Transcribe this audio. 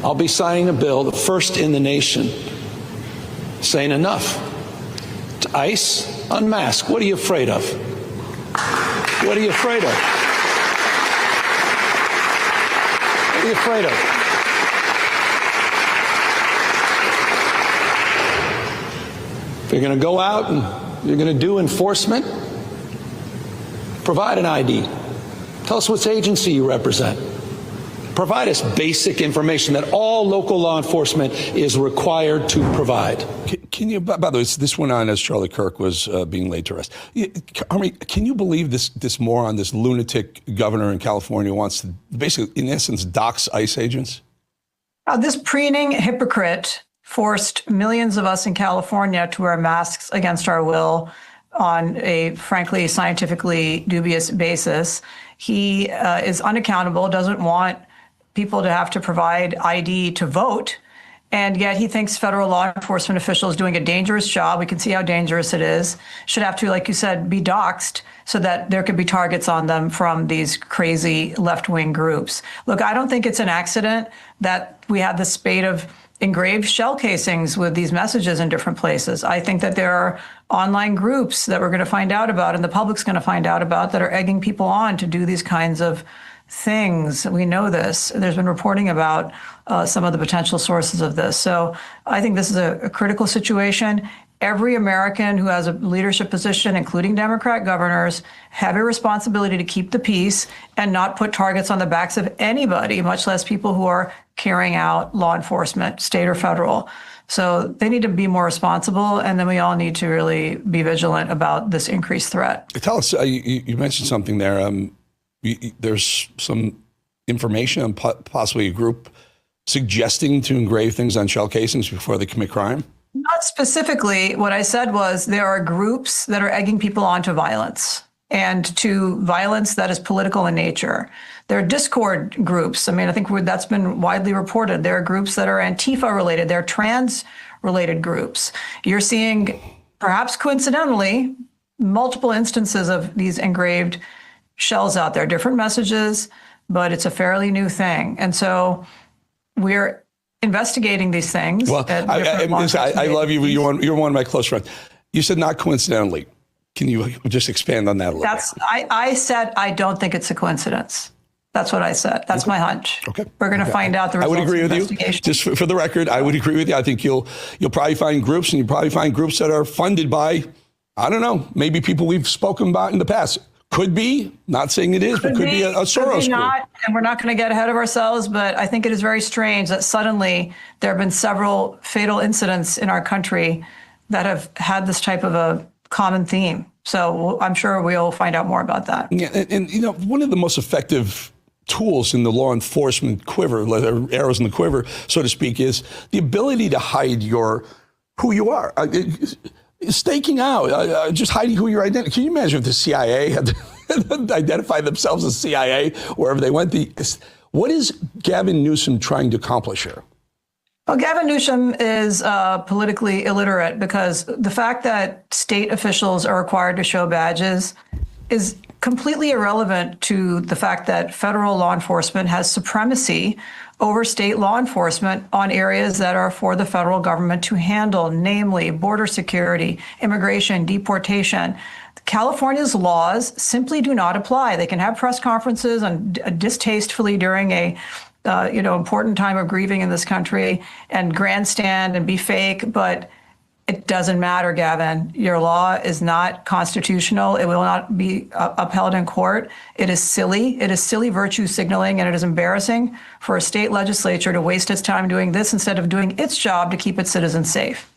I'll be signing a bill, the first in the nation, saying enough. To ICE, unmask. What are you afraid of? What are you afraid of? What are you afraid of? If you're going to go out and you're going to do enforcement, provide an ID. Tell us which agency you represent. Provide us basic information that all local law enforcement is required to provide. Can you, by the way, this went on as Charlie Kirk was being laid to rest. Army, can you believe this moron, this lunatic governor in California wants to basically, in essence, dox ICE agents? This preening hypocrite forced millions of us in California to wear masks against our will on a, frankly, scientifically dubious basis. He is unaccountable, doesn't want people to have to provide ID to vote, and yet he thinks federal law enforcement officials doing a dangerous job, we can see how dangerous it is, should have to, like you said, be doxxed so that there could be targets on them from these crazy left-wing groups. Look, I don't think it's an accident that we have this spate of engraved shell casings with these messages in different places. I think that there are online groups that we're going to find out about and the public's going to find out about that are egging people on to do these kinds of things. We know this. There's been reporting about some of the potential sources of this. So I think this is a critical situation. Every American who has a leadership position, including Democrat governors, have a responsibility to keep the peace and not put targets on the backs of anybody, much less people who are carrying out law enforcement, state or federal. So they need to be more responsible, and then we all need to really be vigilant about this increased threat. Tell us, you mentioned something there. There's some information on possibly a group suggesting to engrave things on shell casings before they commit crime? Not specifically. What I said was there are groups that are egging people on to violence, and to violence that is political in nature. There are Discord groups. I mean, I think that's been widely reported. There are groups that are Antifa related. There are trans related groups. You're seeing, perhaps coincidentally, multiple instances of these engraved shells out there, different messages, but it's a fairly new thing. And so we're investigating these things. Well, I love you. You're one of my close friends. You said not coincidentally. Can you just expand on that a little bit? I said I don't think it's a coincidence. That's what I said. That's my hunch. Okay. We're going to find out the results. I would agree of the with you. Just for the record, I would agree with you. I think you'll probably find groups, and you'll probably find groups that are funded by, I don't know, maybe people we've spoken about in the past. Could be, not saying it is, but could be a Soros group. And we're not going to get ahead of ourselves, but I think it is very strange that suddenly there have been several fatal incidents in our country that have had this type of a common theme. So I'm sure we'll find out more about that. Yeah, and you know, one of the most effective tools in the law enforcement quiver, arrows in the quiver, so to speak, is the ability to hide who you are. Staking out, just hiding who you're identifying. Can you imagine if the CIA had to identify themselves as CIA wherever they went? What is Gavin Newsom trying to accomplish here? Well, Gavin Newsom is politically illiterate, because the fact that state officials are required to show badges is completely irrelevant to the fact that federal law enforcement has supremacy over state law enforcement on areas that are for the federal government to handle, namely border security, immigration, deportation. California's laws simply do not apply. They can have press conferences and distastefully during a important time of grieving in this country and grandstand and be fake, but it doesn't matter, Gavin. Your law is not constitutional. It will not be upheld in court. It is silly. It is silly virtue signaling, and it is embarrassing for a state legislature to waste its time doing this instead of doing its job to keep its citizens safe.